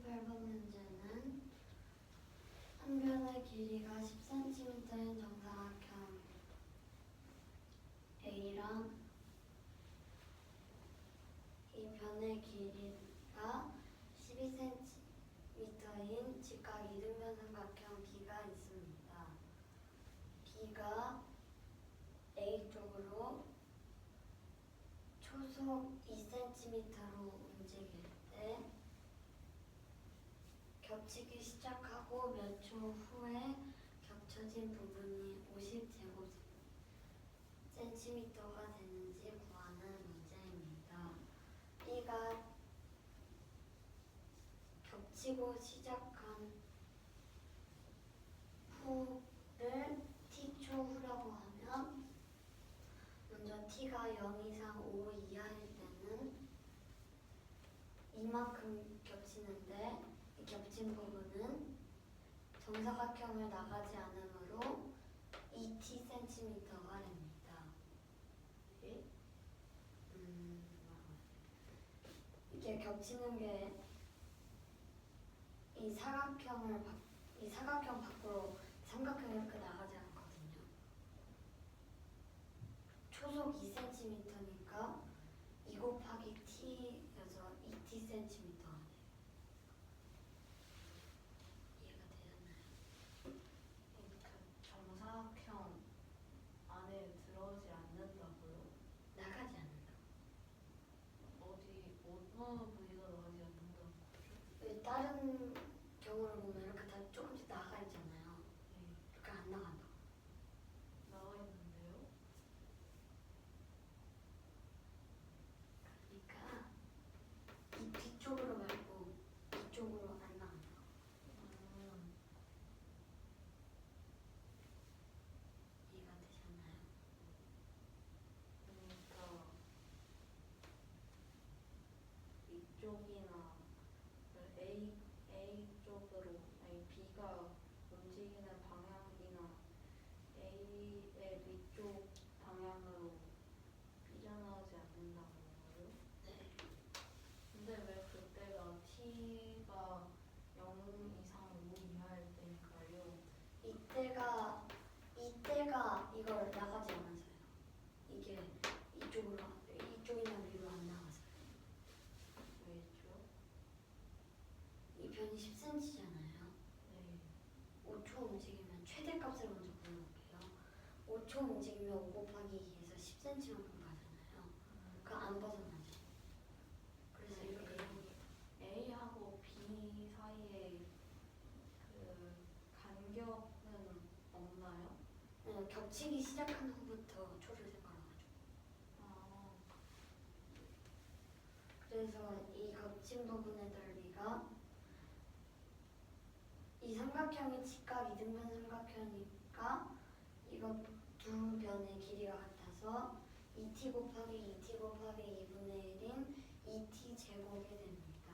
28번 문제는 한 변의 길이가 10cm인 정사각형 A랑 이 변의 길이가 12cm인 직각 이등변 삼각형 B가 있습니다. B가 A 쪽으로 초속 2cm로 움직일 때 겹치기 시작하고 몇 초 후에 겹쳐진 부분이 50제곱cm가 되는지 구하는 문제입니다. B가 겹치고 시작한 후를 t초 후라고 하면 먼저 t가 0 이상 5 이하일 때는 이만큼 겹치는데 이 겹친 부분은 정사각형을 나가지 않으므로 2tcm가 됩니다. 이게 겹치는 게 이 사각형 밖으로 삼각형이 이렇게 나가지 않거든요. 초속 2cm니까 2 곱하기 t여서 2tcm가 돼요. 이해가 되셨나요? 정사각형 안에 들어오지 않는다고요? 나가지 않는다. 어느 부위가 나가지 않는다고 그러죠? 왜 다른 경우를 보면 이렇게 다 조금씩 나가 있잖아요. 네. 이렇게 안 나간다. 나와 있는데요? 그러니까 이 뒤쪽으로 말고 이쪽으로 안 나간다. 이해가 되셨나요? 그러니까 이쪽이나 A 쪽으로 아니 B가 움직이는 방향이나 A의 위쪽 방향으로 삐져나오지 않는다고요? 네. 근데 왜 그때가 T가 0 이상 5 이하일 때일까요? 이때가 이걸 나가지 않아서요. 이게 이쪽이나 위로 안 나가서요. 왜죠? 이 변이 10cm잖아요. 네. 5초 움직이면 최대값을 먼저 구해볼게요. 5초 움직이면 5 곱하기 2에서 10cm만큼 가잖아요. 그거 안 벗어나죠. 그래서 이렇게 A하고 B 사이에 그 간격은 없나요? 겹치기 시작한 후부터 초를 생각하죠. 그래서 이 겹친 부분의 넓이가 이 삼각형이 직각 이등변 삼각형이니까 이거 두 변의 길이가 같아서 2t 곱하기 2t 곱하기 2분의 1인 2t 제곱이 됩니다.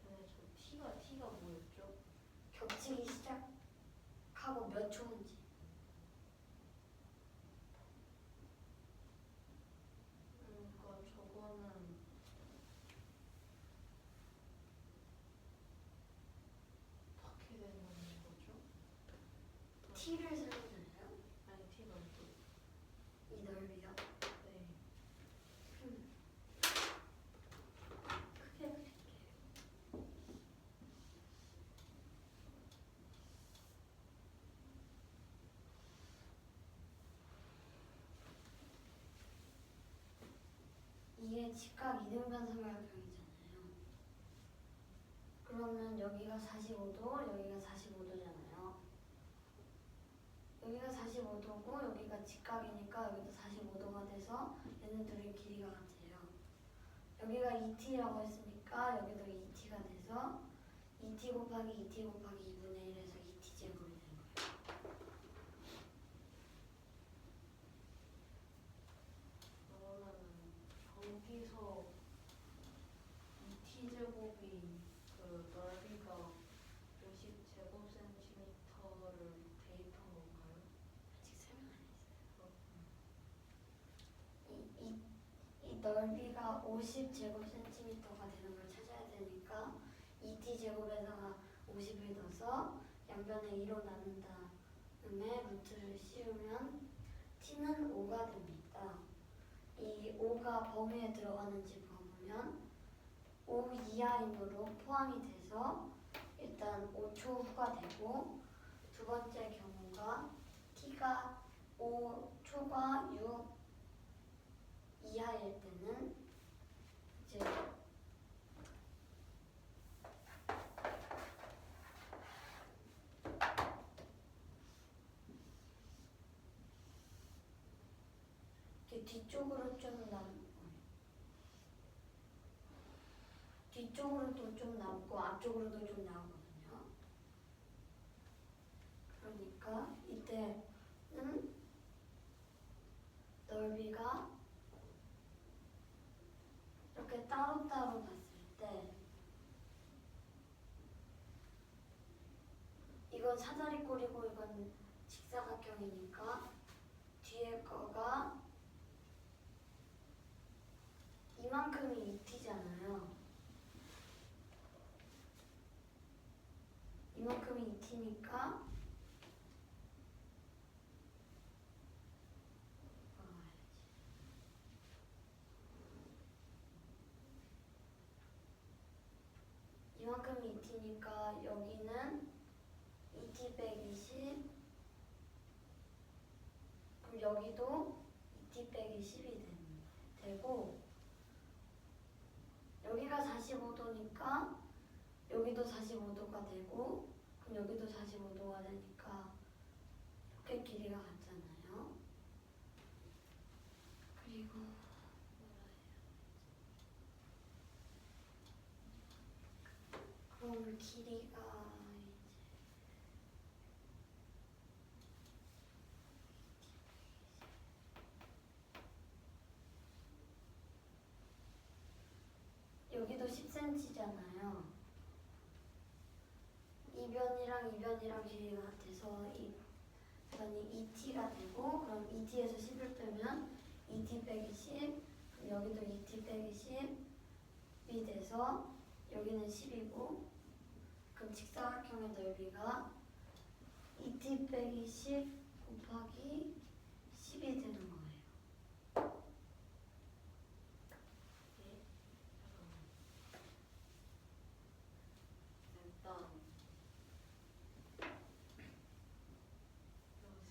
근데 저 T가 뭐였죠? 겹치기 시작하고 몇 초인지. 그러니까 저거는 어떻게 되는 거죠? t를 세우잖아요. 아니 T가 또 이 넓이요. 네. 크게 그릴게요. 이게 직각 이등변 삼각형이잖아요. 그러면 여기가 45도, 여기가 45도잖아요. 여기가 45도고 여기가 직각이니까 여기도 45도가 돼서 얘는 둘의 길이가 같아요. 여기가 2t라고 했으니까 여기도 2t가 돼서 2t 곱하기 2t 곱하기 2분의 1에서 2t 제곱이 되는 거예요. 그러면은 저기서 2T 제곱이 그 넓이가 50제곱cm를 대입한 건가요? 아직 설명 안 했어요. 이 넓이가 50제곱cm가 되는 걸 찾아야 되니까 2t 제곱에다가 50을 넣어서 양변에 2로 나눈 다음에 루트를 씌우면 t는 5가 됩니다. 이 5가 범위에 들어가는지 보면 5 이하인으로 포함이 돼서 일단 5초 후가 되고, 두 번째 경우가 t가 5초가 6 이하일 때는 이제 뒤쪽으로 뒤쪽으로도 좀 남고 앞쪽으로도 좀 나오거든요. 그러니까 이때는 넓이가 이렇게 따로따로 봤을 때 이건 사다리꼴이고 이건 직사각형이니까 뒤에 거가 이만큼이 2t잖아요. 이만큼이 2t니까 이만큼이 2t니까 여기는 2t 빼기 10, 그럼 여기도 2t 빼기 10이 되고, 여기가 45도니까 여기도 45도가 되고, 그럼 여기도 45도가 되니까 이렇게 길이가 같잖아요. 그리고 그럼 길이가 여기도 10cm잖아요. 이 변이랑 이 변이랑 길이가 같아서 이 변이 2t가 되고, 그럼 2t에서 10을 빼면 2t 빼기 10, 그럼 여기도 2t 빼기 10이 돼서 여기는 10이고, 그럼 직사각형의 넓이가 2t 빼기 10 곱하기 10이 되는 거예요. 일단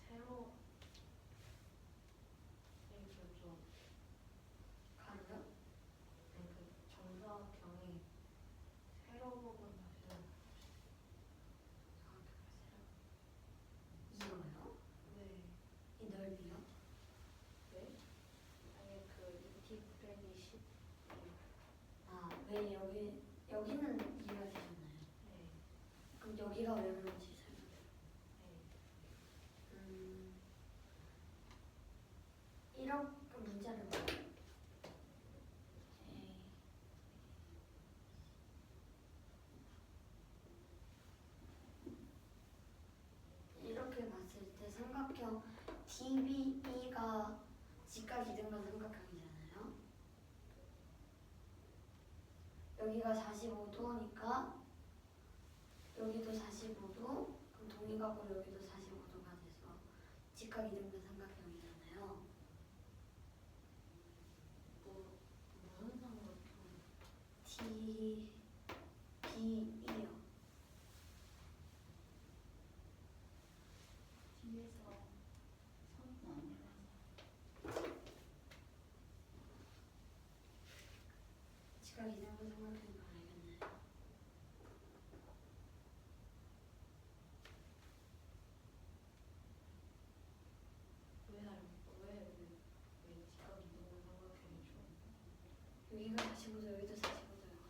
새로 이렇게 좀 가로요? 그 정사각형이 세로 부분 다시 이거요? 네. 이 넓이요? 네? 아니 그 2t 빼기 10. 아, 왜 여기는 이해가 되셨나요? 네. 그럼 여기가 왜 그런지 설명해요. 네. 이렇게 문자를 봐요. 이렇게 봤을 때 삼각형 DBE가 직각 이등변 삼각형이잖아요. 여기가 45도니까 여기도 45도, 그럼 동의각으로 여기도 45도가 돼서 직각 이등변 삼각형이잖아요. 무슨 상관이요? DBE요. 뒤에서 선은 아니라서 직각 이등변 삼각형인 거 알겠나요? 왜 직각 이동을 삼각형이죠? 여기가 45도, 여기도 45도여가지고.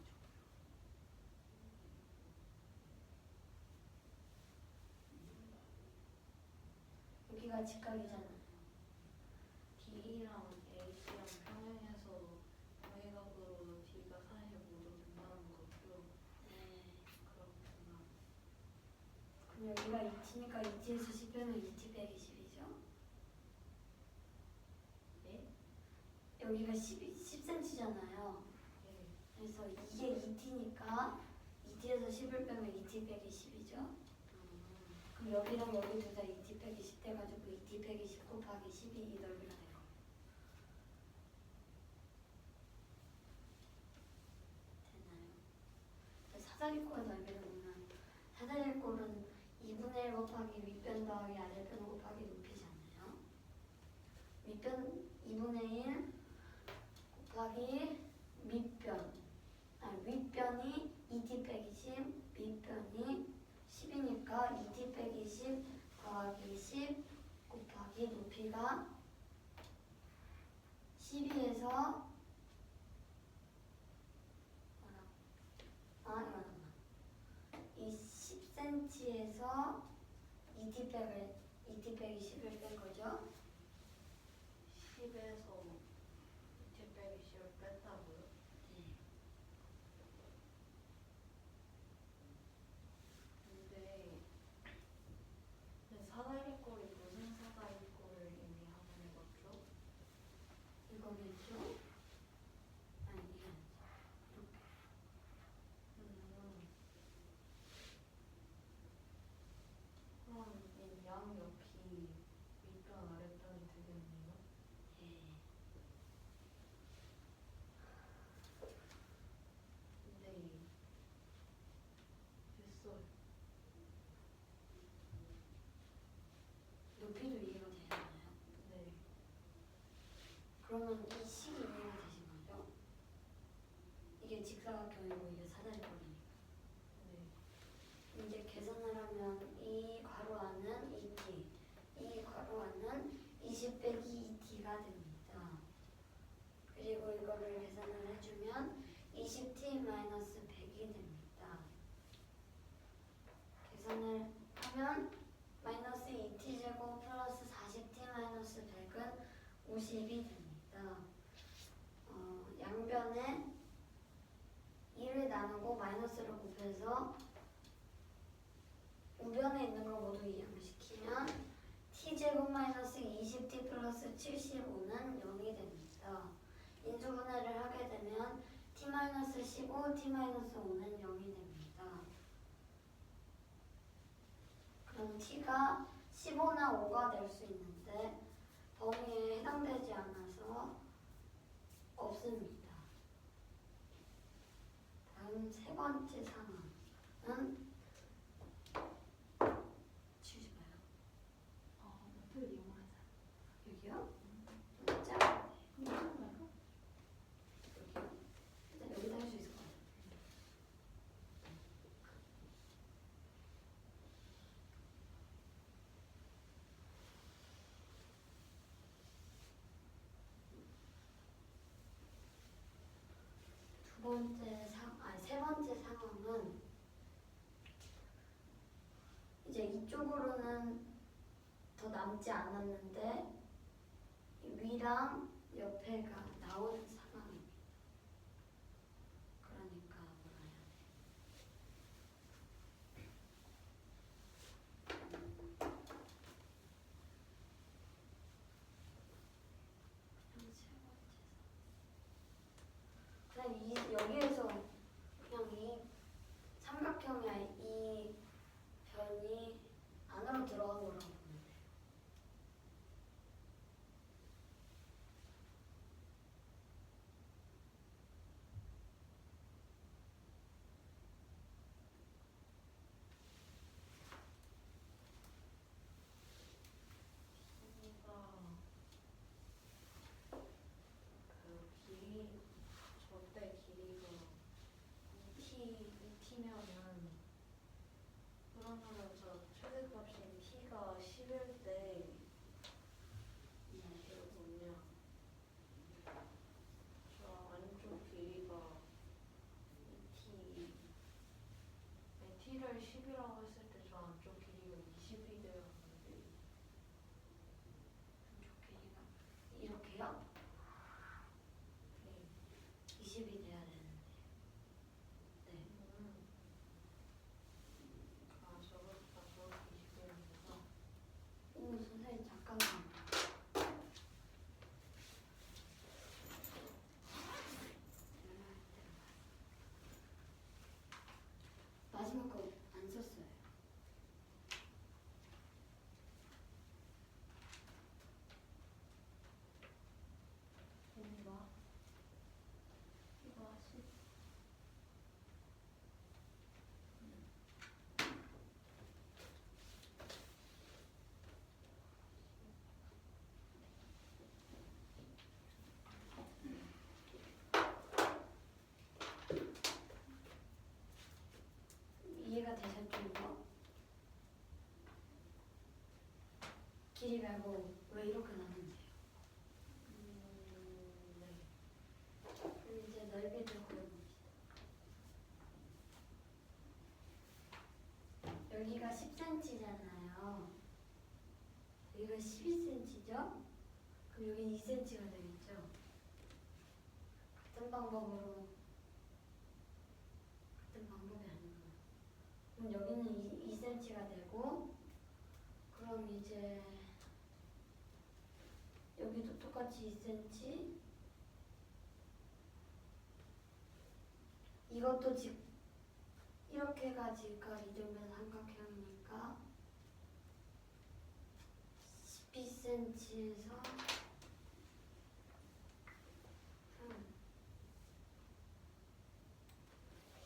여기가 직각이잖아요. D랑 AC랑 평행해서 동의각으로 D가 45도 된다는 거죠? 네. 그렇구나. 그럼 여기가 2t니까 2t에서 10 빼면 2t 빼기 10이죠? 네? 여기가 10cm잖아요. 네. 그래서 이게 2t니까 2t에서 10을 2t 빼기 10이죠. 그럼 여기랑 여기 둘 다 2t 빼기 10 돼가지고 2t 빼기 10 곱하기 12 이 넓이가 되고. 되나요? 사다리꼴 넓이를 보면 사다리꼴은 2분의 1 곱하기 윗변 더하기 아랫변 곱하기 높이잖아요. 윗변 2분의 1 곱하기 윗변이 2t 빼기 10, 밑변이 10이니까 2t 빼기 10 더하기 10 곱하기 높이가 12에서 이 10cm에서 2t 빼기 10을 뺀 거죠. 10에서 2t 빼기 10을 뺐다고요? 네. 근데 사다리꼴이 무슨 사다리꼴을 이미 한번 해봤죠? 이거겠죠? 아니 이게 이렇게. 그럼 이 양옆이 윗변 아랫변이 되겠네요? 예. 근데 됐어요. 높이도 이해가 되잖아요. 네. 그러면 이 식이 이해가 되신 거죠? 이게 직사각형이고 이게 사다리꼴이니까. 네. 이제 계산을 하면 이 괄호 안은 2t, 이 괄호 안은 20 빼기 2t가 됩니다. 그리고 이거를 계산을 해주면 20t 마이너스 100이 됩니다. 계산을 하면 마이너스 2t 제곱 플러스 40t 마이너스 100은 50이 됩니다. 양변에 2를 나누고 마이너스를 곱해서 우변에 있는 거 모두 이항시키면 t제곱 마이너스 20t 플러스 75는 0이 됩니다. 인수분해를 하게 되면 t 마이너스 15, t 마이너스 5는 0이 됩니다. 그럼 t가 15나 5가 될 수 있는데 범위에 해당되지 않아서 없습니다. 다음 세 번째 상황은 치우지 마요. 어떻게 이용하자. 여기요? 자, 괜찮아요? 여기요? 일단 여기다 할 수 있을 것 같아요. 세 번째 상황은 이제 이쪽으로는 더 남지 않았는데 위랑 옆에가 나오는 상황입니다. 그러니까 뭐라 해야 돼? 그냥 여기에서 그냥 이 삼각형의 이 변이 안으로 들어간 거라고 보면 돼요. 그 길이 절대 길이가 2t면은 그러면은 저 최대값인 t가 10일 때 이게 뭐냐 저 안쪽 길이가 2t t를 10이라고 했을 때 저 안쪽 길이가 20이 되었는데 한쪽 길이가 이렇게요? 네. 20이 돼야 되는데. 네. 아 저것보다 저렇게 20이었구나. 선생님 잠깐만. 마지막 거 안 되셨죠 이거? 길이 말고 왜 이렇게 나는데요? 네. 그럼 이제 넓이를 구해봅시다. 여기가 10cm잖아요. 여기가 12cm죠? 그럼 여기 2cm가 되겠죠? 같은 방법으로 같은 방법이 아니구나. 그럼 여기는 2cm가 되고 그럼 이제 여기도 똑같이 2cm 이것도 이렇게가 직각 이등변 삼각형이니까 12cm에서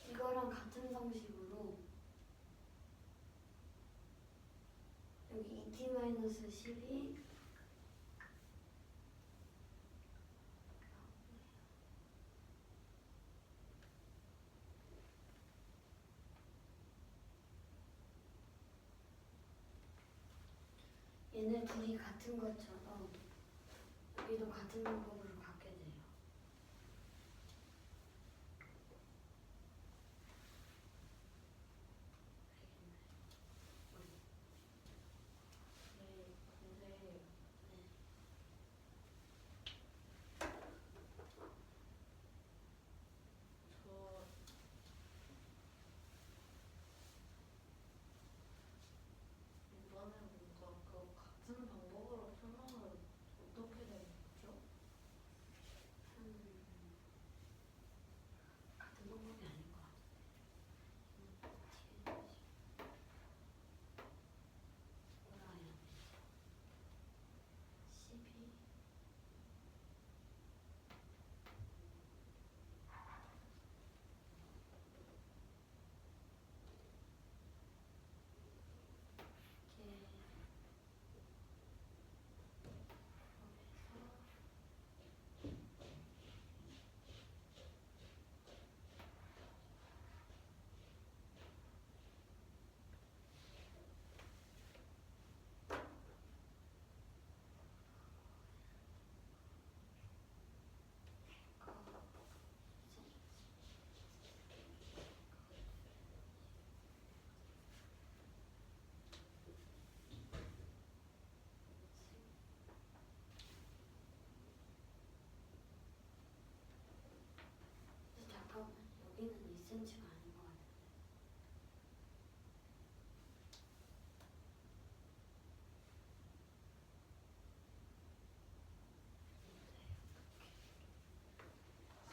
이거랑 같은 방식으로 여기 2t-12 얘네 둘이 같은 것처럼 여기도 같은 방법으로 갖게 돼요. 네. 근데 저 이번에 뭔가 그 같은 방법으로 설명을 어떻게 된 거죠? 같은 방법이 아닌 것 같은데. 뭐라 해야 되지? 12 이렇게 잠깐만 여기는 2cm가 아닌 것 같은데.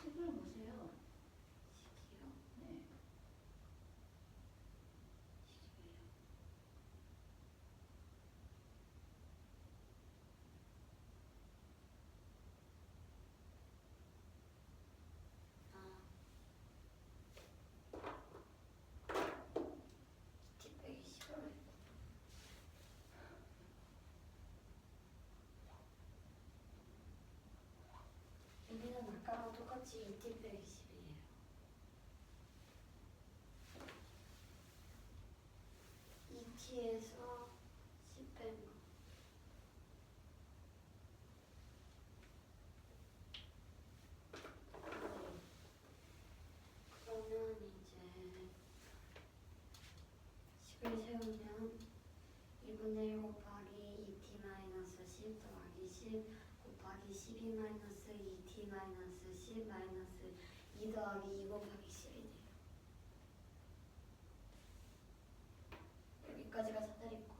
식을 보세요. 식이요? 네. 식이요. 아 t 빼기 10으로 했고 여기는 아까랑 똑같이 2t 빼기 10이에요. 2t에서 10 뺀 거. 그러면 이제 10을 세우면 2분의 1 곱하기 2t 마이너스 10 더하기 10 곱하기 12 마이너스 2t 마이너스 10 마이너스 2 더하기 2 곱하기 10이 돼요. 여기까지가 사다리꼴,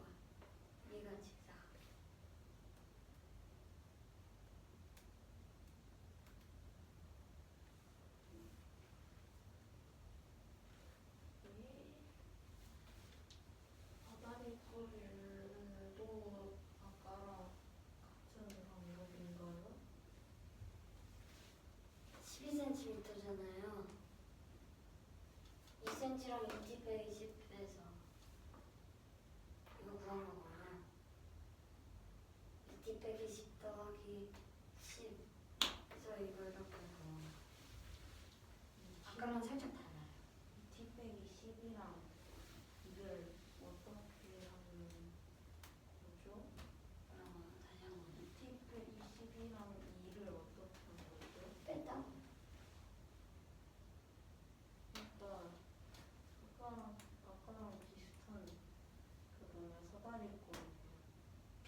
여기가 직사. 사다리꼴도 아까랑 같은 방법인가요? 12cm잖아요. 2cm랑 2t 빼기 10 빼서 이거 구한 거고요. 2t 빼기 10 더하기 10 그래서 이거 이렇게 구한 거. 아까랑 살짝 달라요. 2t 빼기 10이랑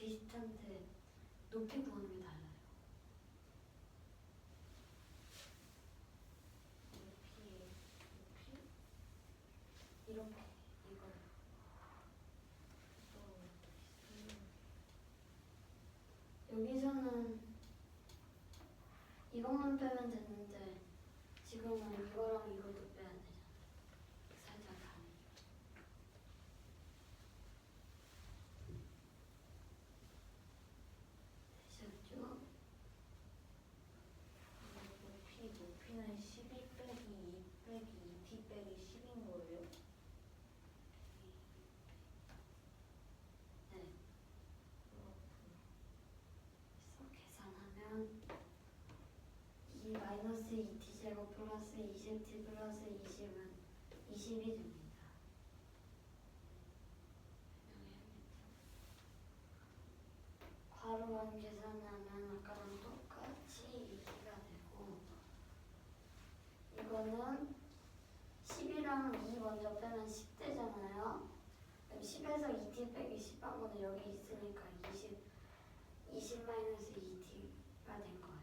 비슷한데 높이 구하는 게 달라요. 높이 이렇게 이걸 여기서는 이것만 빼면 되는데 지금은 이거랑 이것도 빼야 되잖아. 살짝 다르게. 되셨죠? 높이는 12 빼기 2 빼기 2t 빼기 10인 거예요? 네. 그렇구나. 그래서 계산하면 2 마이너스 2t 제곱 플러스 20t 플러스 20은 20이 됩니다. 바로만 계산하면 아까랑 똑같이 2t가 되고 이거는 10이랑 2 먼저 빼면 10 되잖아요. 그럼 10에서 2t 빼기 10 한 거는 여기 있으니까 20 마이너스 2t가 된 거예요.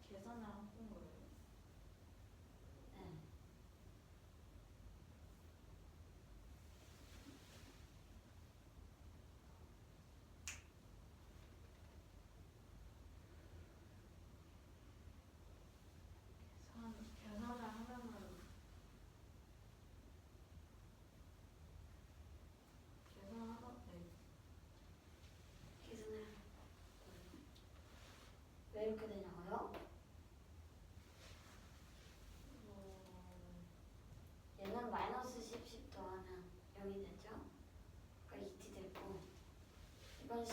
계산을 한 거예요? 네. 계산을 하면은 네. 계산을 왜 이렇게 되냐고요? 얘는 마이너스 10 더하면 0이 되죠? 그러니까 2t 됐고 이건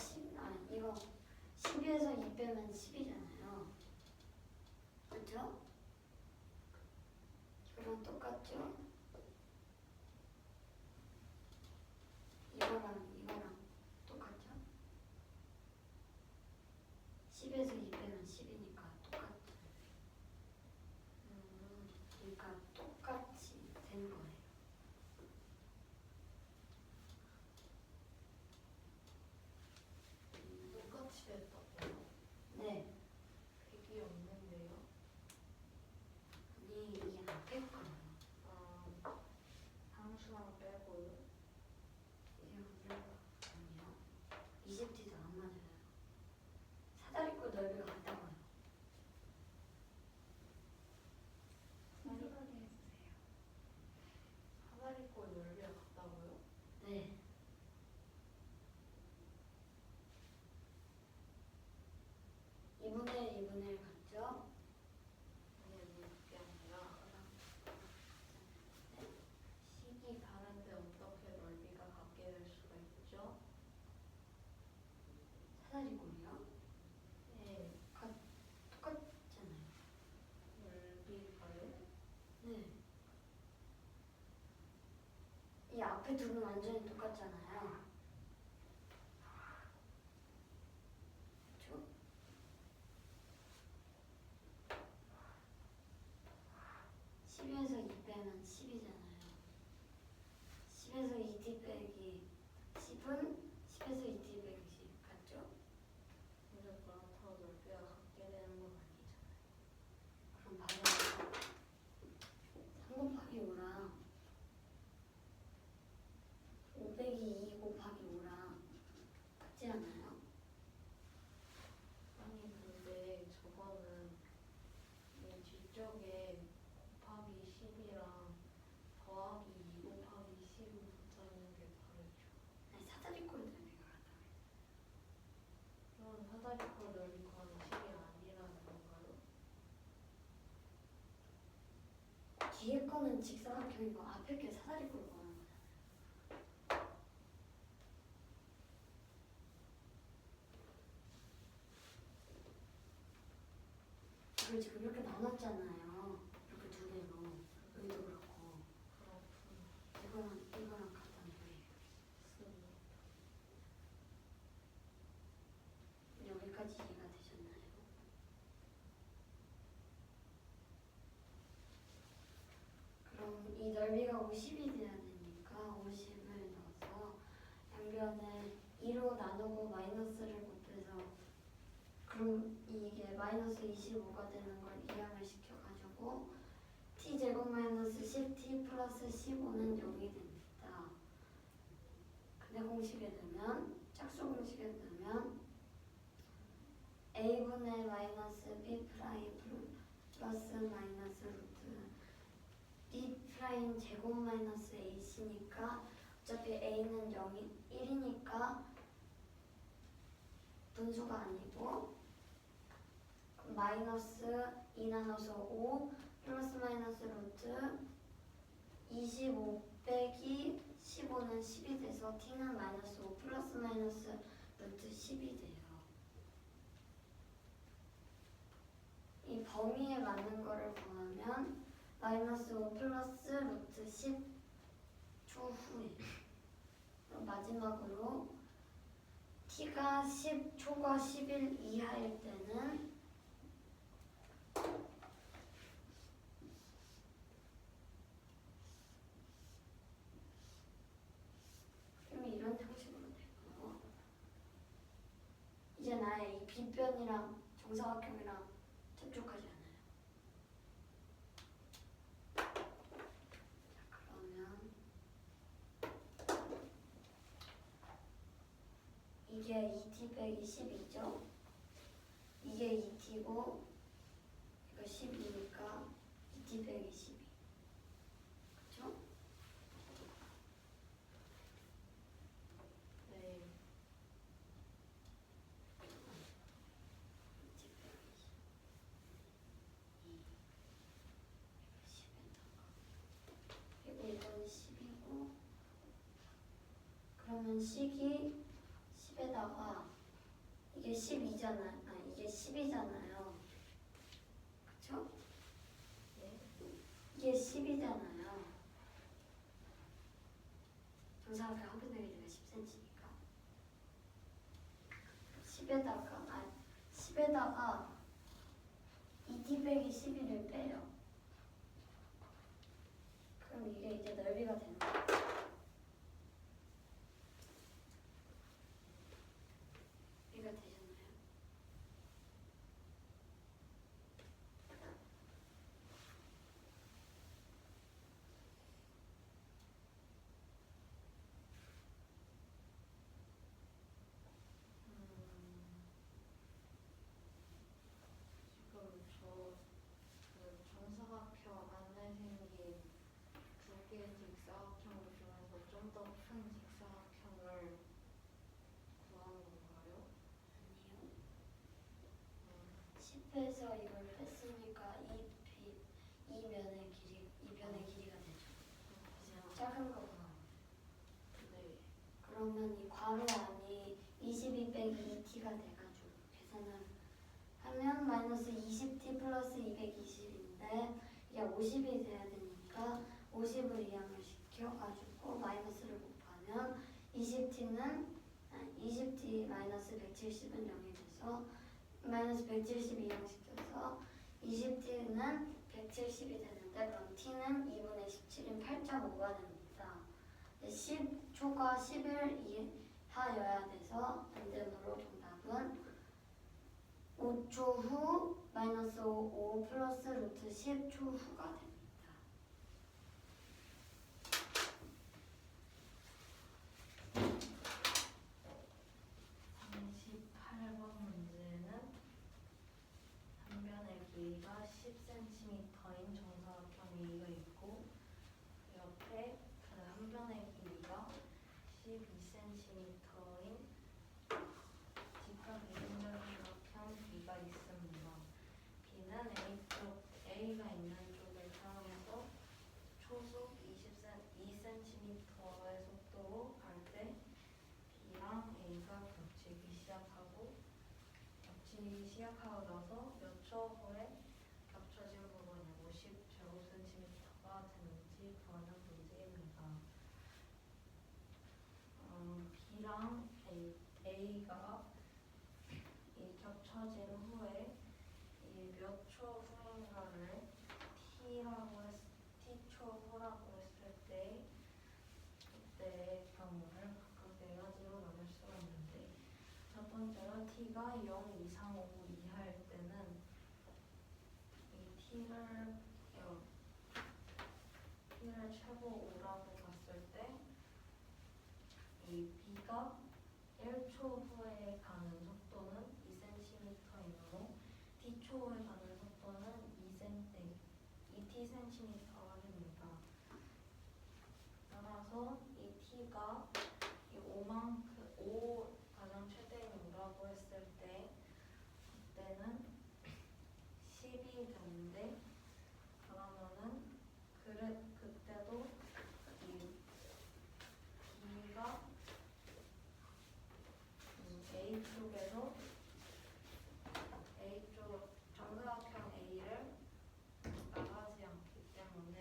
이거 12에서 2 빼면 10이잖아요. 그렇죠? 이거랑 똑같죠? 이거랑 똑같죠? 10에서 2 빼면 10이니까 똑같죠? 그러니까 똑같이 된 거예요. 똑같이 됐다고요? 네. 100이 없는데요? 아니 이 앞에 거예요. 함수랑 빼고요? 이게 아니요. 20t도 안 맞아요. 사다리꼴 넓이가 같다고요. 솔직하게 해주세요. 사다리꼴 넓이가 같다고요? 네. 이분의 2분의 1 같죠? 아니 그게 아니라 식이 다른데 어떻게 넓이가 같게 될 수가 있죠? 사다리꼴이요? 네. 똑같잖아요. 넓이가요? 네. 이 앞에 두 분 완전히 똑같잖아요. 그렇죠? 10에서 2 빼면 10이잖아요. 10에서 2t 빼기 10은 10에서 2t 빼기 10 같죠? 근데 그렇다고 넓이가 같게 되는 건 아니잖아요. 그럼 바로 3 곱하기 5랑 5 빼기 2 곱하기 5랑 같지 않아요? 아니 근데 저거는 이 뒤쪽에 곱하기 10이랑 더하기 2 곱하기 10을 붙여있는 게 다르죠. 아니 사다리꼴 넓이가 같다고요. 그럼 사다리꼴 넓이 구하는 식이 아니라는 건가요? 뒤에 거는 직사각형이고 앞에 게 사다리꼴 구하는 거잖아요. 이걸 지금 이렇게 나눴잖아요. 이렇게 두 개로. 여기도 그렇고. 그렇구나. 이거랑 같다는 소리예요. 여기까지 이해가 되셨나요? 50이 돼야 되니까 50을 넣어서 양변을 2로 나누고 마이너스를 곱해서 그럼 이게 마이너스 25가 되는 걸 이항을 시켜가지고 t제곱 마이너스 10t 플러스 15는 0이 됩니다. 근데 공식에 넣으면 짝수 공식에 넣으면 a분의 마이너스 b 프라임 플러스 마이너스 루트 b 프라임 제곱 마이너스 ac니까 어차피 a는 0이 1이니까 분수가 아니고 마이너스 2 나눠서 5 플러스 마이너스 루트 25 빼기 15는 10이 돼서 t는 마이너스 5 플러스 마이너스 루트 10이 돼요. 이 범위에 맞는 거를 구하면 마이너스 5 플러스 루트 10초 후에 그럼 마지막으로 t가 10초과 10일 이하일 때는 그럼 이런 형식으로 되고 이제 나의 이 빗변이랑 정사각형이랑 접촉하지 않아요. 자, 그러면 이게 2t 빼기 10이죠. 이게 2t고 이거 10이니까 2t 빼기 12. 그쵸? 네. 2t 빼기 12. 그리고 이거는 10이고 그러면 식이 10에다가 이게 12잖아요. 이게 10이잖아요. 그쵸? 네. 이게 10이잖아요. 정사각형 한편의 길이가 10cm니까 10에다가 2t 빼기 12를 빼요. 그럼 이게 이제 넓이가 되는 거예요. 이해가 되셨나요? 지금 그 정사각형 안에 생긴 두 개의 직사각형 중에서 좀 더 큰 직사각형을 구하는 건가요? 아니요. 10에서 이걸 뺐으니까 이 변의 길이가 되죠. 그래서 작은 거 구하면 돼요. 네. 그러면 이 괄호 안이 22 빼기 2t가 돼가지고 계산을 하면 마이너스 20t 플러스 220인데 이게 50이 돼야 되니까 50을 이항을 시켜가지고 마이너스를 곱하면 20t 마이너스 170은 0이 돼서 마이너스 170 이항시켜서 20t는 170이 되는데 그럼 t는 2분의 17인 8.5가 됩니다. 10초과 10일 이하여야 돼서 반대로 정답은 5초 후 마이너스 5 플러스 루트 10초 후가 됩니다. 문제는 한 변의 길이가 10cm인 정사각형 A가 있고 그 옆에 그 한 변의 길이가 12cm인 직각 이등변삼각형 B가 있습니다. B는 A가 있는 쪽을 사용해서 초속 2cm의 속도로 갈 때 B랑 A가 겹치기 시작하고 나서 몇 초 후에 겹쳐진 부분이 50제곱cm가 되는지 구하는 문제입니다. B랑 A가 이 겹쳐진 후에 이 몇 초 후인가를 T초 후라고 했을 때 t가 0 이상 5 이하일 때는 이 t를 최고 5라고 봤을 때 이 b가 1초 후에 가는 속도는 2cm이므로 t초 후에 가는 속도는 2t cm가 됩니다. 따라서 이 t가 이 5 가장 최대인 5라고 했을 때 그때는 10이 되는데 그러면은 그때도 이 b가 A쪽에서 A쪽 정사각형 A를 나가지 않기 때문에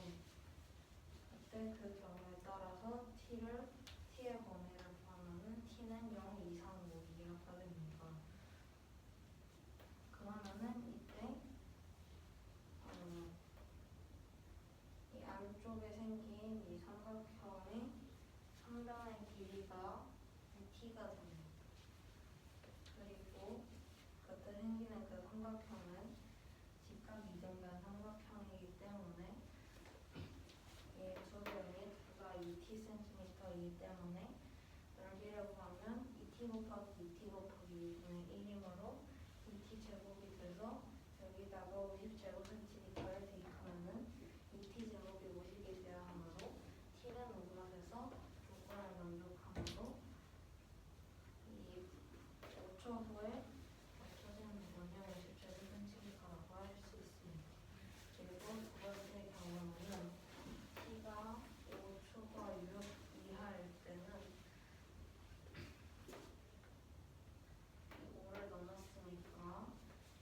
그때 그 경우에 따라서 T의 범위를 구하면은 T는 0 이상 5 이하가 됩니다. 그러면은 이때 이 안쪽에 생긴 이 삼각형의 상변의 길이가 T가 됩니다. 그리고 그때 생기는 그 삼각형은 직각 이등변 삼각형이기 때문에 이 두 변이 두가 2t cm이기 때문에 넓이를 구하면 2t 곱하기 2t 곱하기 2분의 1이므로 2t 제곱이 돼서 여기다가 50제곱cm를 대입하면은 2t 제곱이 50이 되어야 하므로 t는 5가 돼서 조건을 만족하므로 이 5초 후에 맞춰지는 원형 50제곱cm라고 할 수 있습니다. 그리고 두 번째 경우는 t가 5초과 6 이하일 때는 이 5를 넘었으니까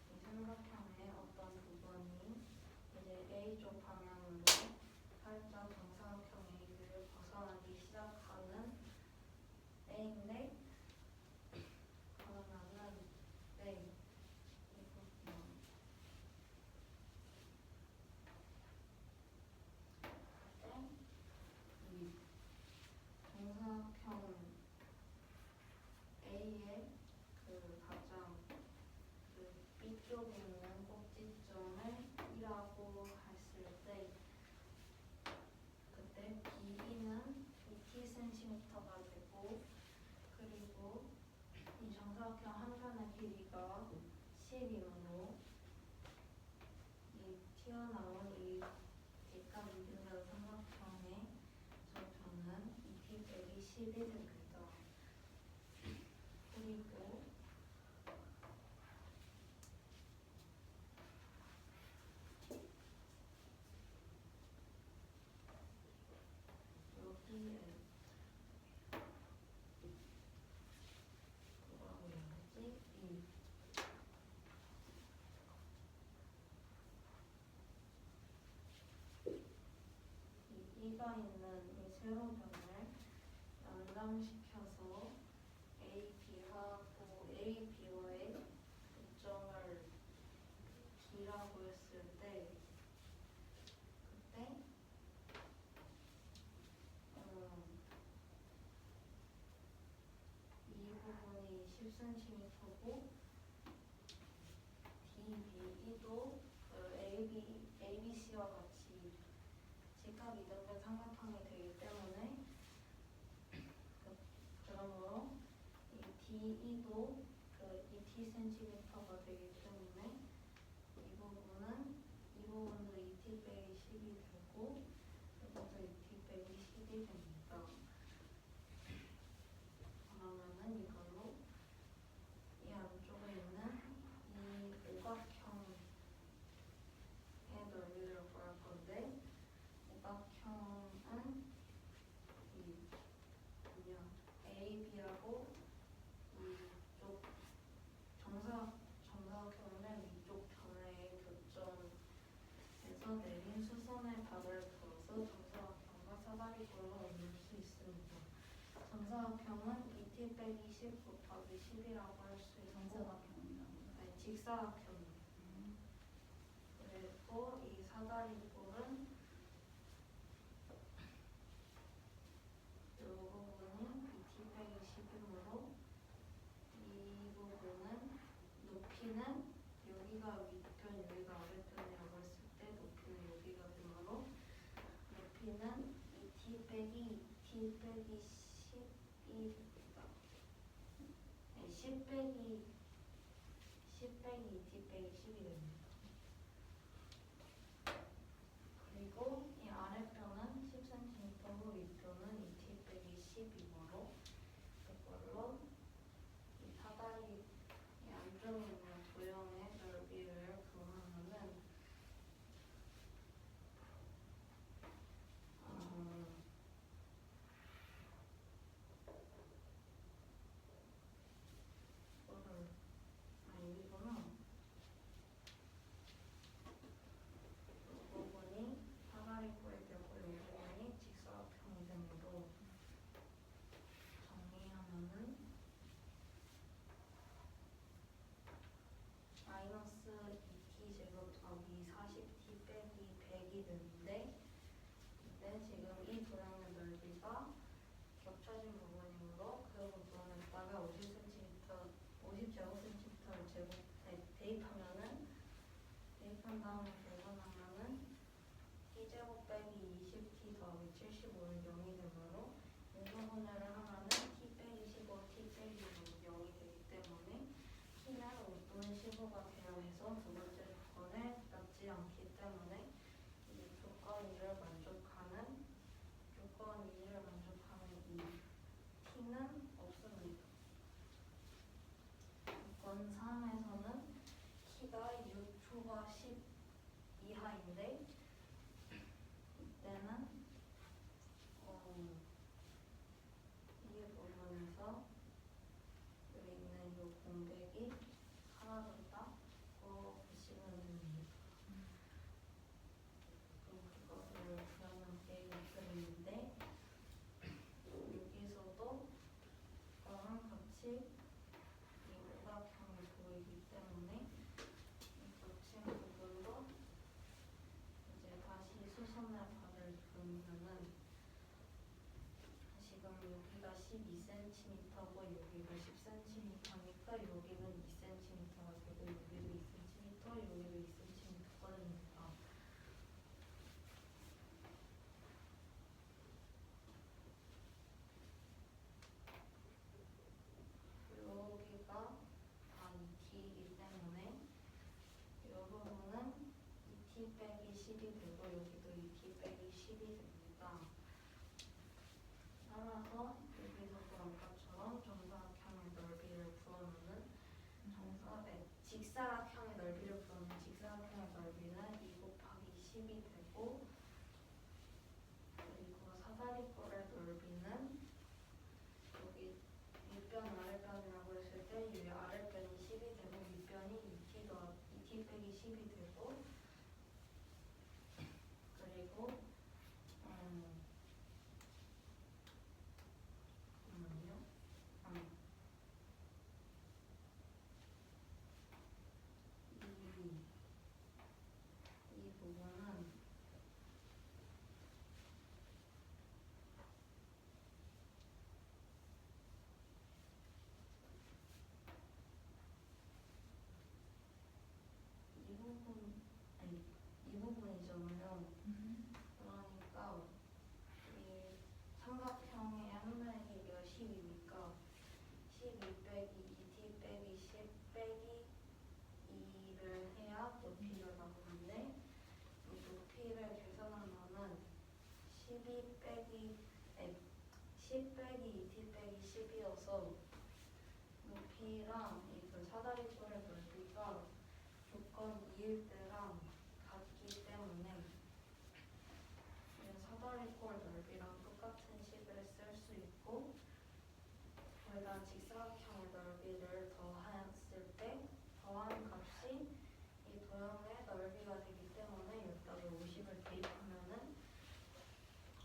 이 삼각형의 어떤 부분이 이제 A쪽 방향으로 살짝 정사각형 A를 벗어나기 시작하는 A인데 그러면은 네 이거 이 정사각형 A의 그 가장 그 B쪽에 있는 꼭지점을 E라고 했을 때 그때 BE는 2t cm가 되고 그리고 이 정사각형 한 편의 길이가 10이므로 이 튀어나온 이 직각 이등변 삼각형의 저편은 2t 빼기 10이 됩니다. 그리고 여기에 뭐라고 해야 되지? E가 있는 이 세로변을 연장시켜서 AB와의 교점을 B라고 했을 때 그때 이 부분이 10cm고 DBE도 ABC와 같이 직각 이등변 삼각형이 되기 때문에 그러므로 이 DE도 그 2t cm가 되기 때문에 이 부분도 2t 빼기 10이 되고 이것도 2t 빼기 10이 됩니다. 그러면은 이걸로 이 안쪽에 있는 이 오각형의 넓이를 구할 건데 오각형은 이 AB하고 이쪽 정사각형의 위쪽 변의 교점에서 내린 수선의 답을 풀어서 정사각형과 사다리꼴로 얻을 수 있습니다. 정사각형은 2t 빼기 10 곱하기 10이라고 할 수 있고 정사각형이라고요? 네, 직사각형이에요. 그리고 이 사다리꼴은 이 부분이 2t 빼기 10이므로 이 부분은 빼기 t 빼기 10이 됩니다. 아니 10 빼기 2t 빼기 10이 됩니다. 그리고 이 아랫변은 10cm고 윗변은 2t 빼기 10이므로 이걸로 이 사다리 이 안쪽에 있는 도형의 넓이를 구하면은 이거를 여기구나. 이 부분이 사다리꼴이 되고 이 부분이 직사각형이 되므로 정리하면은 마이너스 2t 제곱 더하기 40t 빼기 100이 되는데 근데 지금 이 도형의 넓이가 겹쳐진 부분이므로 그 부분에다가 50제곱센티미터를 대입하면은 대입한 다음에 계산하면은 t제곱 빼기 20t 더하기 75는 0이 되므로 인수분해를 하면은 t 빼기 15, t 빼기 0이 되기 때문에 t는 5또는 15가 되어 해서 두 번째 조건에 맞지 않기 때문에 이 조건 2를 만족하는 이 t는 없습니다. 조건 3에서는 t가 6초가 10 이하인데 이때는 이 부분에서 여기 있는 이 공백이 사라졌다고 보시면 됩니다. 그것을 구하는 계획을 그리는데 여기서도 이거랑 같이 이 오각형이 보이기 때문에 이 겹친 부분도 이제 다시 수선의 반을 그으면은 지금 여기가 12cm고 여기가 10cm니까 여기는 2cm가 되고 여기도 2cm, 여기도 2cm가 됩니다. 여기가 2t이기 때문에 이 부분은 2t 빼기 10이 되고 여기도 2t 빼기 10이 됩니다. 따라서 여기서도 아까처럼 정사각형의 넓이를 구하면은 직사각형의 넓이를 구하면 직사각형의 넓이는 2 곱하기 10이 되고 그리고 사다리꼴의 넓이는 여기 윗변 아랫변이라고 했을 때 이 아랫변이 10이 되고 윗변이 2t 빼기 10이 되고 그리고 이 부분은 이 부분이잖아요. 그러니까 이 삼각형의 하나의 길이가 10이니까 12 빼기 2t 빼기 10 빼기 2를 해야 높이가 나오는데 이 높이를 계산하면은 10 빼기 2t 빼기 10이어서 높이랑 이 그 사다리꼴의 넓이가 조건 2일 때랑 같기 때문에 사다리꼴 넓이랑 똑같은 식을 쓸 수 있고 거기다 직사각형의 넓이를 더했을 때 더한 값이 이 도형의 넓이가 되기 때문에 여기다가 50을 대입하면은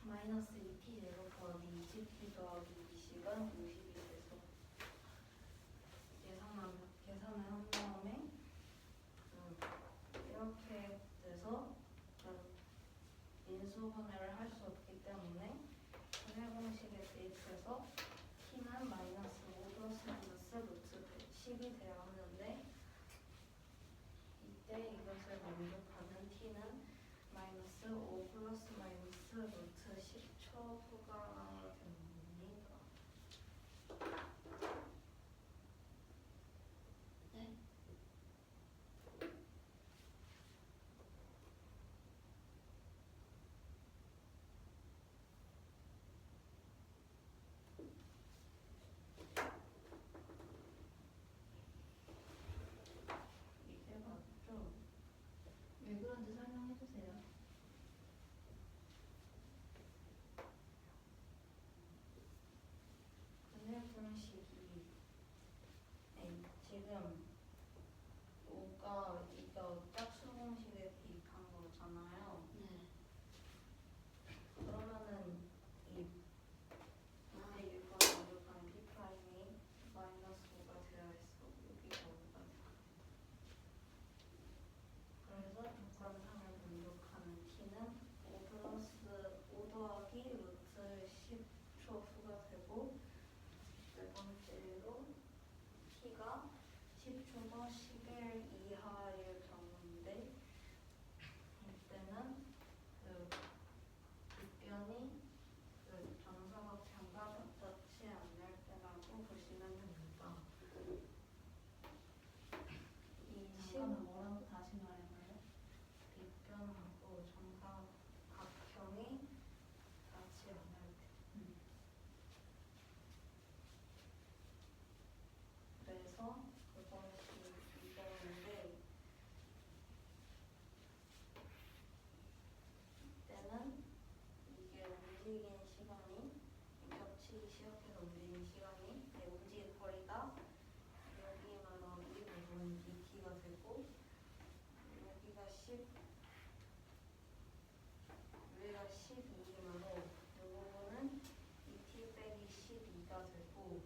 마이너스 2t 제곱 더하기 20t 더하기 20은 50이 돼서 계산을 한 다음에 이렇게 돼서 인수분해를 할 수 없기 때문에 분해 공식에 대입해서 t는 마이너스 5 플러스 마이너스 루트 10이 되어야 하는데 이때 이것을 만족하는 t는 마이너스 5 플러스 마이너스 루트 10초 5초부가 됩니다. 네. 이게 맞죠? 왜 그런지 설명해 주세요. 근일 분식이 지금 5가 이거 짝수 공식에 대입한 거잖아요. 네. 그러면은 이 이때 6번 완벽한 P 프라임이 마이너스 5가 되어 있어. 여기가 5가 되어. 그래서 조건상을 만족하는 t는 5 플러스 5 더하기 루트 10초 후가 되고 네 번째로 t가 10초가 10일 이하일 경우인데 이때는 그 빗변이 그 정사각형과 맞닿지 않을 때라고 보시면 됩니다. 이 잠깐만 뭐라고 다시 말해봐요. 빗변하고 정사각형이 닿지 않을 때. 그래서 그것이 이거인데 이때는 이게 움직이는 시간이 겹치기 시작해서 움직이는 시간이 움직일 거리가 여기만 이 부분 ET가 되고 여기가 10 여기가 12이므로 이 부분은 ET 빼기 12가 되고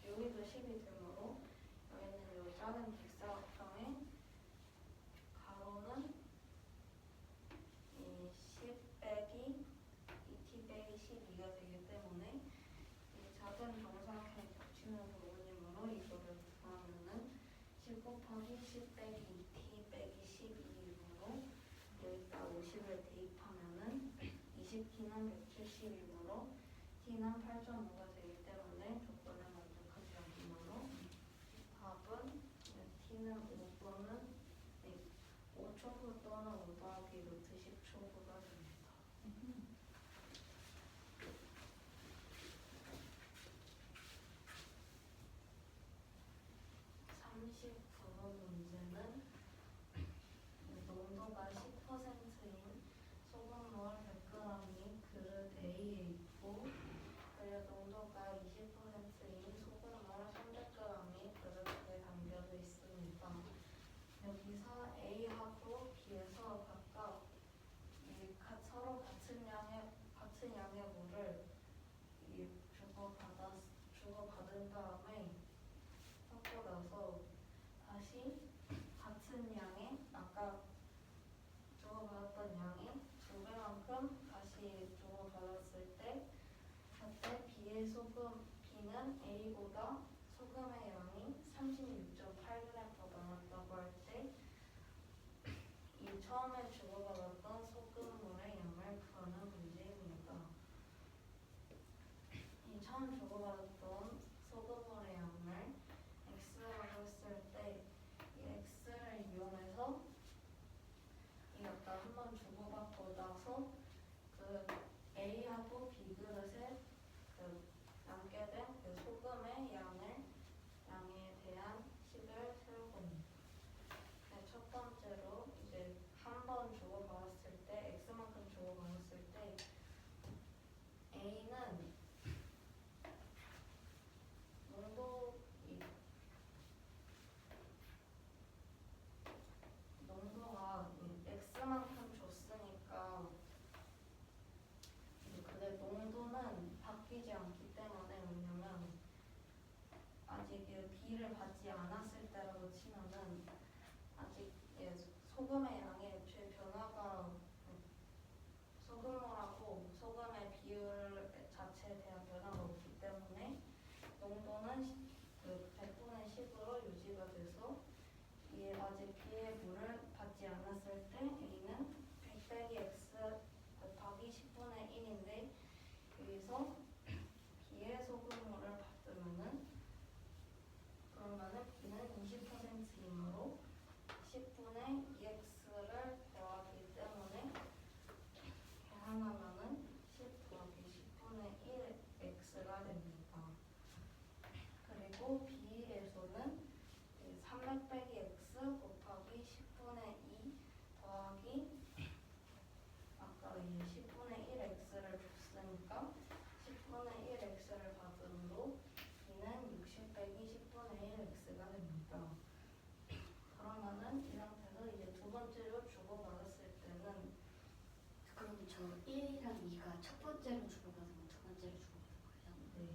여기도 10이 되므로 여기는 이 작은 직사각형의 가로는 이 10 빼기 2t 빼기 12가 되기 때문에 이 작은 정사각형이 겹치는 부분이므로 이거를 구하면은 10 곱하기 10 빼기 2t 빼기 12이므로 여기다 50을 대입하면은 20t는 170이므로 t는 8.5가 되기 때문에 조건을 만족하지 않으므로 답은 t는 5또는 5초후 또는 5 더하기 루트 10초후가 됩니다. 39번 문제는 농도가 10%인 소금물 100g이 그릇 A에 있고 그리고 농도가 20%인 소금물 300g이 그릇에 담겨져 있습니다. 여기서 A하고 B에서 각각 서로 같은 양의 물을 주고받은 다음에 섞고 나서 다시 같은 양의 아까 주고받았던 양의 2배만큼 다시 주고받았을 때 그때 B는 A보다 소금의 양이 36.8g 더 많았다고 할 때 이 처음에 주고받았던 소금물의 양을 구하는 문제입니다. 이 처음 주고받았던 소금물의 양을 x라고 했을 때 이 x를 이용해서 이 아까 한번 주고받고 나서 그 A하고 B 그릇에 그 남게 된 그 소금의 양에 대한 식을 세울 겁니다. 네, 첫 번째로 이제 한 번 주고받았을 때 x만큼 주고받았을 때 A는 농도가 x만큼 줬으니까 근데 농도는 바뀌지 않기 때문에 왜냐면 아직 B를 받지 않았을 때라고 치면은 아직 소금의 양의 애초에 변화가 소금물하고 소금의 비율 자체에 대한 변화가 없기 때문에 농도는 그 100분의 10으로 유지가 돼서 아직 B의 물을 받지 않았을 때 A는 100 빼기 x 저 1이랑 2가 첫 번째로 주고받은 거, 두 번째로 주고받은 거예요? 네.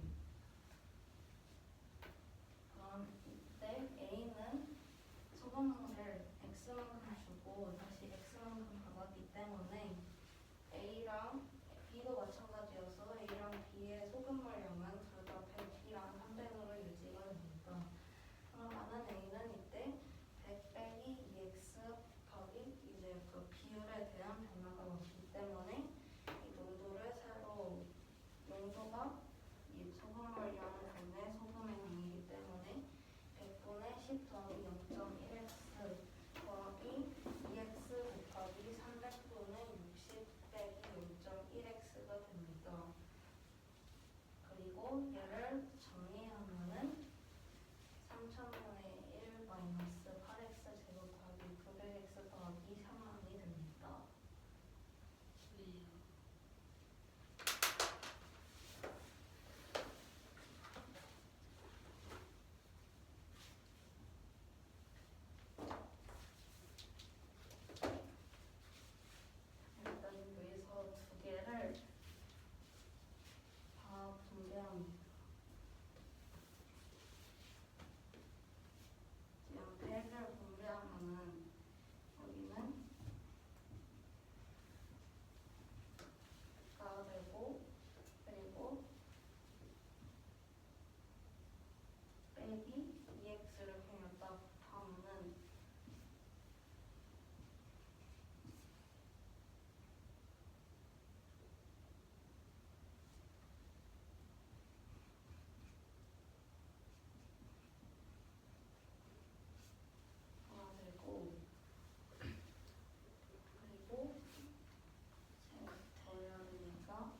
그럼 이때 A는 소금물을 X만큼 주고 다시 X만큼 받았기 때문에 A랑 B도 마찬가지여서 A랑 B의 소금물량은 둘 다 100이랑 300으로 유지가 됩니다. 그러면은 A는 이때 100 빼기 2X 곱하기 이제 그 비율에 대한 변화가 없기 때문에 이 농도를 새로 농도가 이 소금물량 분의 소금의 양이기 때문에 100분의 10 더하기 0.1x 더하기 2x 곱하기 300분의 60 빼기 0.1x가 됩니다. 그리고 얘를 정리하면은 3000분의 1 마이너스 8x 제곱 더하기 900x 더하기 3만이 됩니다. 왜요? 일단 여기서 두 개를 다 분배합니다. 지금 100을 분배하면은 여기는 가 되고 그리고 빼기 2x를 그냥 딱 곱하면은 가 되고 그리고 제가 더해야 되니까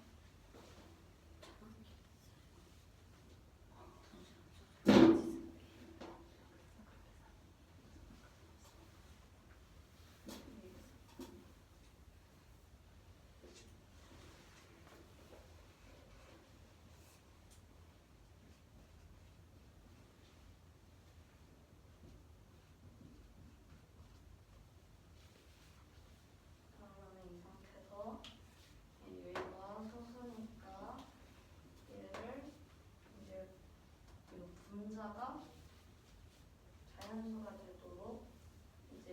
그러면 이 상태에서 여기가 소수니까 얘를 이제 이 분자가 자연수가 되도록 이제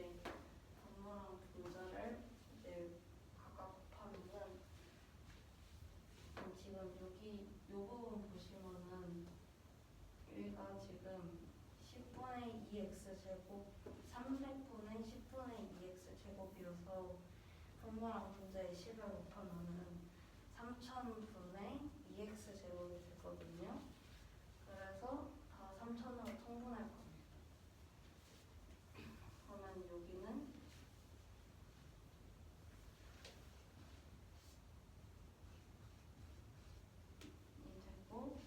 분모랑 분자를 이제 각각 곱하면은 지금 여기 요 부분 보시면은 여기가 지금 10분의 2x 제곱 300분의 10분의 2x 제곱이어서 분모랑 분자의 10을 곱하면은 3000분의 2x 제곱이 되거든요. 그래서 다 3000으로 통분할 겁니다. 그러면 여기는 이 되고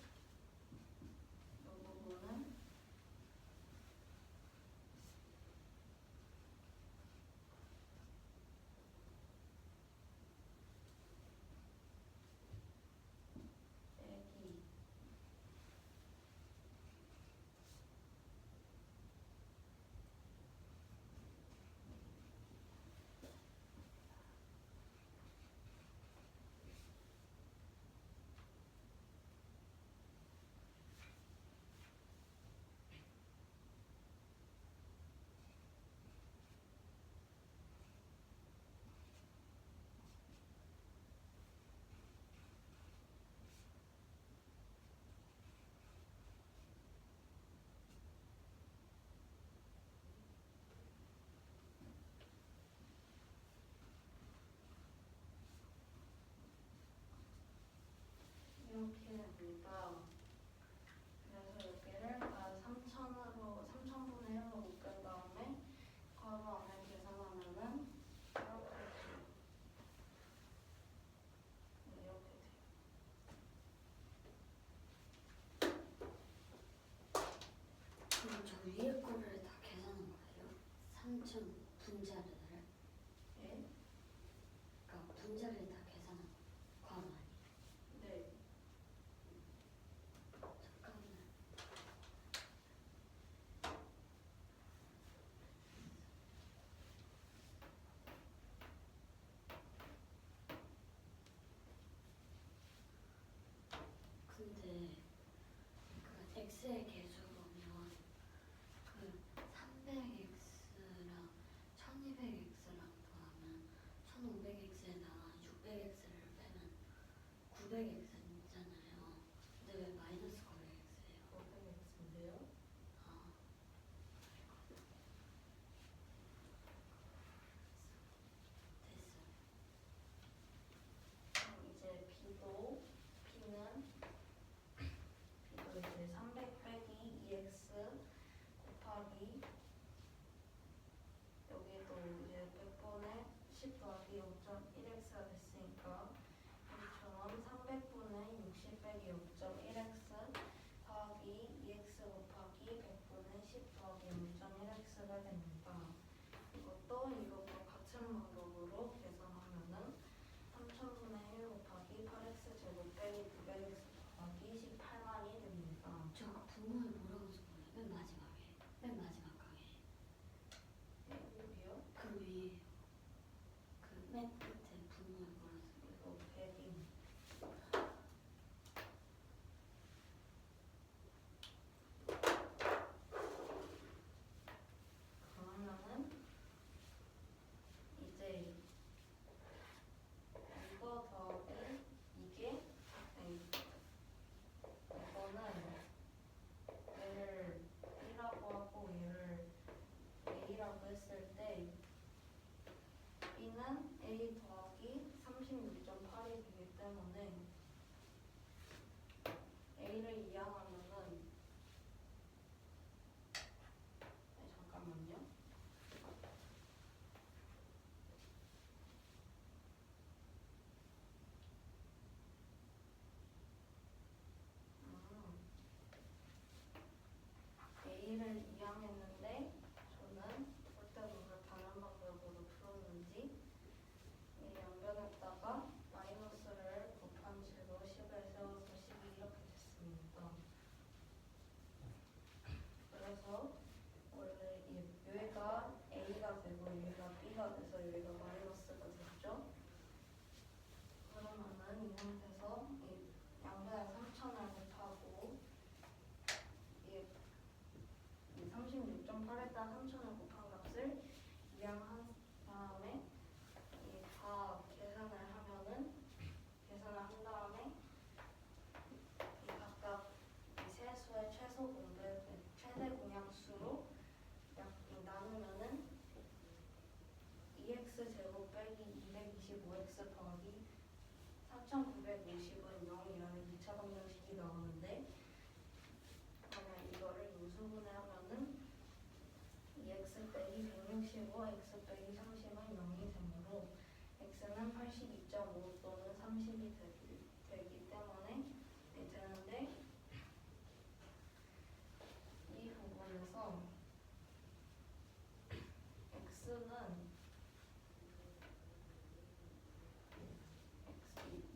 이 부분은 빼기 이렇게 됩니다. 그래서 여기를 3000으로 3000분의 1로 묶은 다음에 괄호 안에 계산하면은 이렇게 돼요. 네, 이렇게 돼요. 그럼 저 위에 거를 다 계산한 거예요? 3천 분자를? 예? 그러니까 분자를 다 계산한 거. 괄호 아니에요? 네. 잠깐만. 문제의 개수로 보면 그 300x랑 1200x랑 더하면 1500x에다가 600x를 빼면 900x 있잖아요. 근데 왜 마이너스 900x예요? 500x인데요. 아, 됐어요. 이제 B는 이제 300 빼기 2x 곱하기 여기도 이제 100분의 10 더하기 0.1x가 됐으니까 여기처럼 300분의 60 빼기 0.1x 더하기 2x 곱하기 100분의 10 더하기 0.1x가 됩니다. 이것도 같은 방법으로 계산하면은 3000분의 1 곱하기 8x 제곱 빼기 900x 더하기 18만이 됩니다. 저 분모를 뭐라고 쓴 거예요? 맨 마지막에. 맨 마지막 강에. 여기요? 그 위에요. 그 맨 끝에 분모를 뭐라고 쓴 거예요? 이거 패딩. 그러면은 이제 이거 더하기 이게 이거는 얘를 1라고 하고 얘를 a라고 했을 때 b는 a 더하기 36.8이 되기 때문에 a를 이항하면은 잠깐만요. A를 이항했는데 저는 절대적으로 다른 방법으로 풀었는지 이 양변에다가 마이너스를 곱한 채로 10을 세워서 10이 이렇게 됐습니다. 그래서 원래 여기가 A가 되고 여기가 B가 돼서 여기가 마이너스가 됐죠. 그러면은 이 상태에서 이 양변에 3000을 곱하고 이 36.8에다 3000을 곱한 값을 이항한 다음에 이 다 계산을 한 다음에 이 각각 이 세수의 최대 공약수로 나누면은 2x 제곱 빼기 225x 더하기 3950은 0이라는 2차 방정식이 나오는데 그러면 이거를 요수분해 하면은 2x 빼기 165, x 빼기 30은 0이 되므로 x는 82.5 또는 30이 되기 때문에 되는데 이 부분에서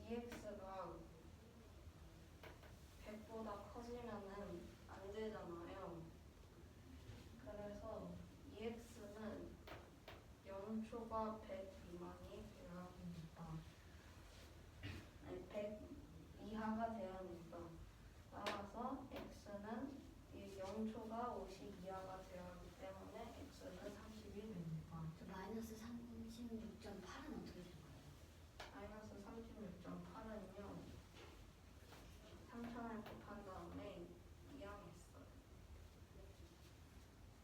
EX가 100보다 커지면은 안 되잖아요. 그래서 EX는 0초가 100 미만이 되어야 합니다. 아니 100 이하가 되어야 합니다. 따라서 X는 이 0초가 50 이하가 되어야 하기 때문에 X는 30이 됩니다. 저 마이너스 36.8은 어떻게 된 거예요? 마이너스 36.8은요 3000을 곱한 다음에 이항했어요.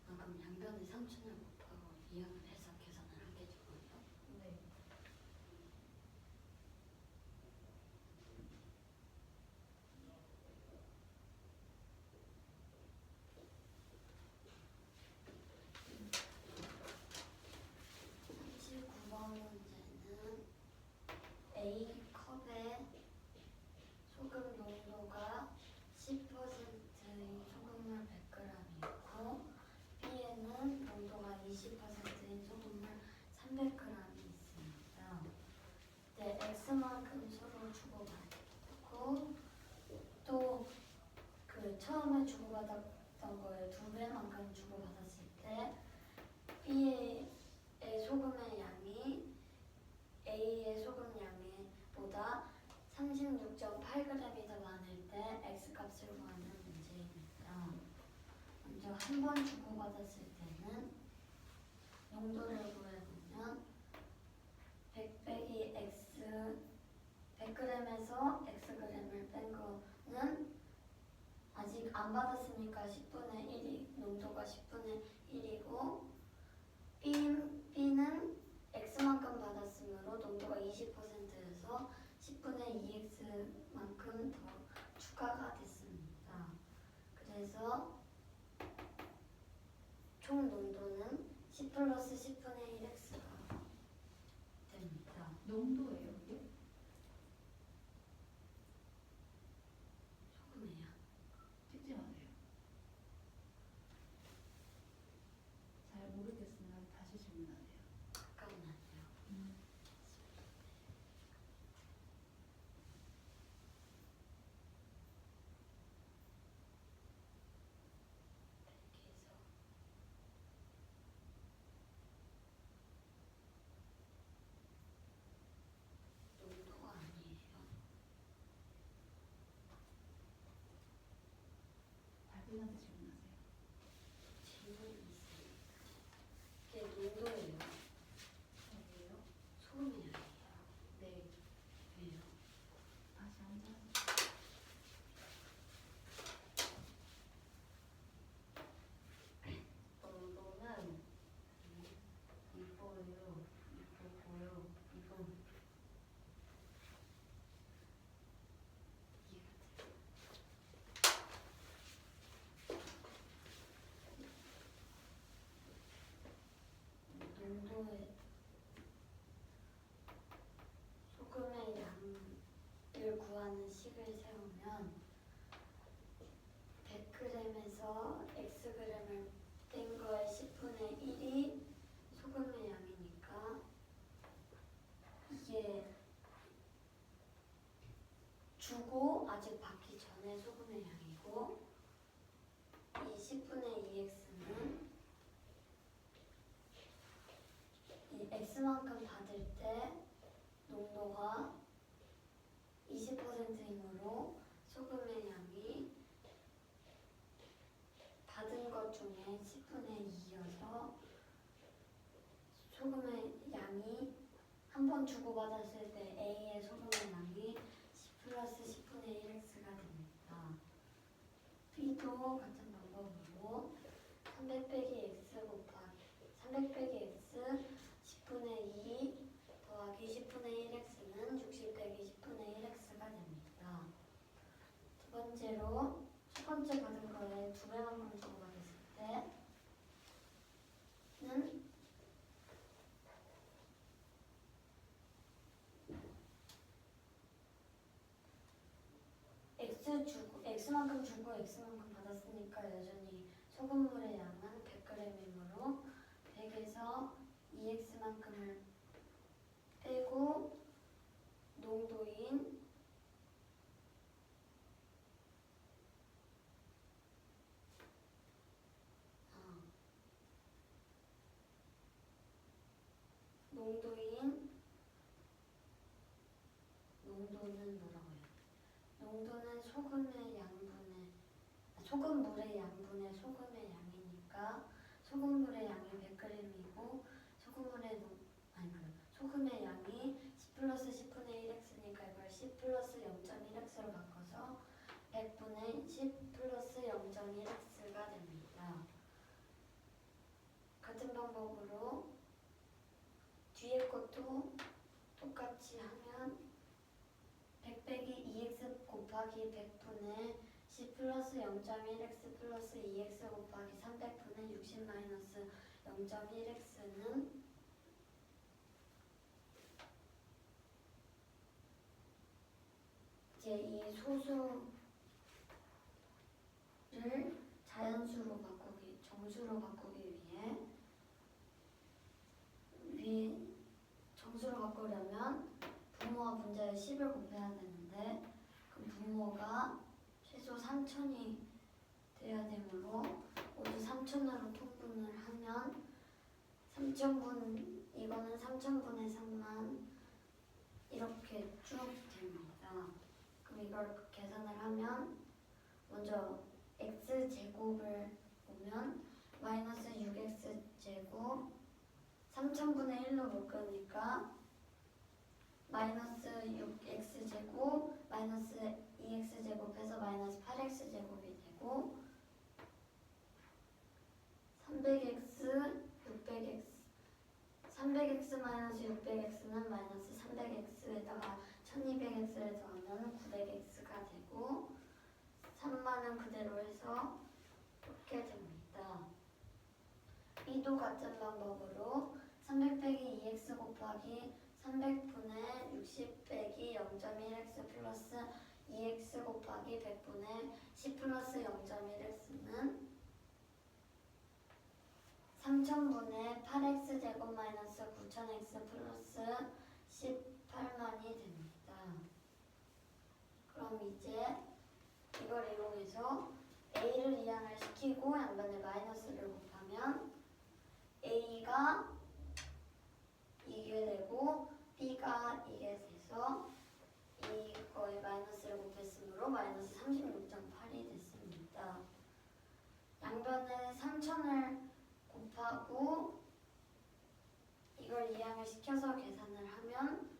아, 그럼 양변에 3000을 곱하고 이항을 해서 계산을 하게 된 거예요? 네. 문제는 A 컵에 소금 농도가 10%인 소금물 100g이 있고 B에는 농도가 20%인 소금물 300g이 있습니다. 네, X만큼 서로 주고받고 또 그 처음에 주고받았던 거에 2배만큼 주고받았을 때 B의 소금의 양이 A의 소금 양보다 36.8g이 더 많을 때 X값을 구하는 문제입니다. 한 번 주고받았을 때는 농도를 구해보면 100 빼기 x 100g에서 xg을 뺀 거는 아직 안 받았으니까 10분의 1이 농도가 10분의 1이고 B는 x만큼 받았으므로 농도가 20%여서 10분의 2x만큼 더 추가가 됐습니다. 그래서 총 농도는 10 플러스 10분의 1x가 됩니다. 농도예요, 이게? 소금이야. 찍지 마세요. 잘 모르겠으면 다시 질문하세요. 잠깐만요. 그래서 농도가 아니에요. 발표한테 질문하세요. 질문이 있어요. 이게 농도예요. 저기요? 소금이 아니에요. 네. 왜요? 다시 앉아서. 농도는 이거예요. 이거고요. 이거 농도의 소금의 양을 구하는 식을 세우면 100g에서 xg을 뺀 거의 10분의 1이 소금의 양이니까 이게 주고 아직 받기 전에 소금의 양이고 이 10분의 2x는 이 x만큼 받을 때 농도가 20%이므로 소금의 양이 받은 것 중에 10분의 2여서 소금의 양이 한 번 주고받았을 때 A의 소금의 양이 10 플러스 10분의 1x가 됩니다. B도 같은 방법으로 300 빼기 x 곱하기 300 빼기 x 10분의 2 더하기 10분의 1x는 60 빼기 10분의 1x가 됩니다. 두 번째로 첫 번째 받은 거에 두 배만큼 주고받았을 때는 x만큼 주고 x만큼 받았으니까 여전히 소금물의 양은 100g이므로 100에서 2x만큼을 빼고 농도인 농도는 뭐라고요? 농도는 소금물의 양분의 소금의 양이니까 소금물의 양이 100g이고 소금의 양이 10 플러스 10분의 1x니까 이걸 10 플러스 0.1x로 바꿔서 100분의 10 플러스 0.1x가 됩니다. 같은 방법으로 뒤에 것도 똑같이 하면 100 빼기 2x 곱하기 100분의 10 플러스 0.1x 플러스 2x 곱하기 300분의 60 마이너스 0.1x는 이제 이 소수를 자연수로 바꾸기, 정수로 바꾸기 위해 정수로 바꾸려면 분모와 분자에 10을 곱해야 되는데 그 분모가 최소 3000이 돼야 되므로 모두 3000으로 통분을 하면 3000분 이거는 3000분의 3만 이렇게 쭉 됩니다. 그럼 이걸 계산을 하면 먼저 x제곱을 보면 마이너스 6x제곱 3000분의 1로 묶으니까 마이너스 6x제곱 마이너스 2x제곱해서 마이너스 8x제곱이 되고 300x 600x 300x 마이너스 600x는 마이너스 300x에다가 1200x를 더하면 900x가 되고 3만은 그대로 해서 이렇게 됩니다. 이도 같은 방법으로 300 빼기 2x 곱하기 300분의 60 빼기 0.1x 플러스 2x 곱하기 100분의 10 플러스 0.1x는 3000분의 8x 제곱 마이너스 9000x 플러스 18만이 됩니다. 그럼 이제 이걸 이용해서 a를 이항을 시키고 양변에 마이너스를 곱하면 a가 이게 되고 b가 이게 돼서 이거에 마이너스를 곱했으므로 마이너스 36.8이 됐습니다. 양변에 3000을 곱하고 이걸 이항을 시켜서 계산을 하면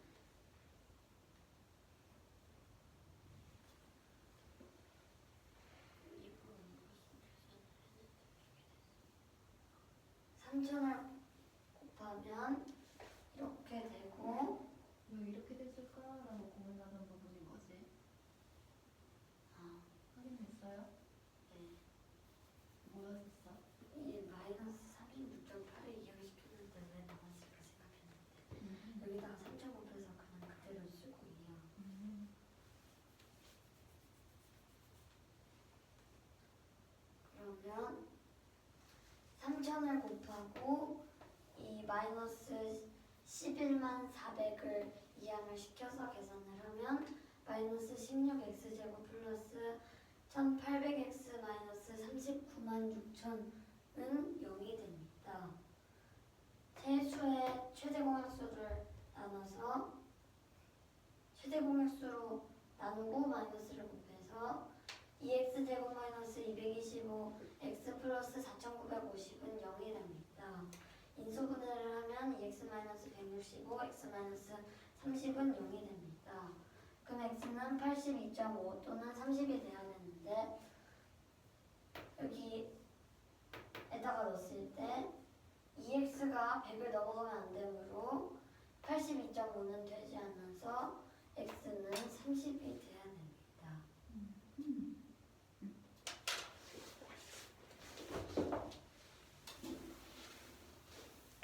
3000을 곱하면 이렇게 되고 왜 이렇게 됐을까라고 고민하는 부분인 거지. 확인했어요? 네, 뭐였어? 이 마이너스 36.8을 이항을 시켰는데 왜 나왔을까 생각했는데 여기다가 3000 곱해서 그냥 그대로 쓰고 이항. 그러면 3000을 곱하고 이 마이너스 11만 400을 이항을 시켜서 계산을 하면 마이너스 16x제곱 플러스 1800x 마이너스 39만 6천은 0이 됩니다. 세수의 최대 공약수를 나눠서 최대 공약수로 나누고 마이너스를 곱해서 2x제곱 마이너스 225 x 플러스 4950은 0이 됩니다. 인수분해를 하면 2x 마이너스 165 x 마이너스 30은 0이 됩니다. 그럼 x는 82.5 또는 30이 돼야 되는데 여기에다가 넣었을 때 2x가 100을 넘어가면 안 되므로 82.5는 되지 않아서 x는 30이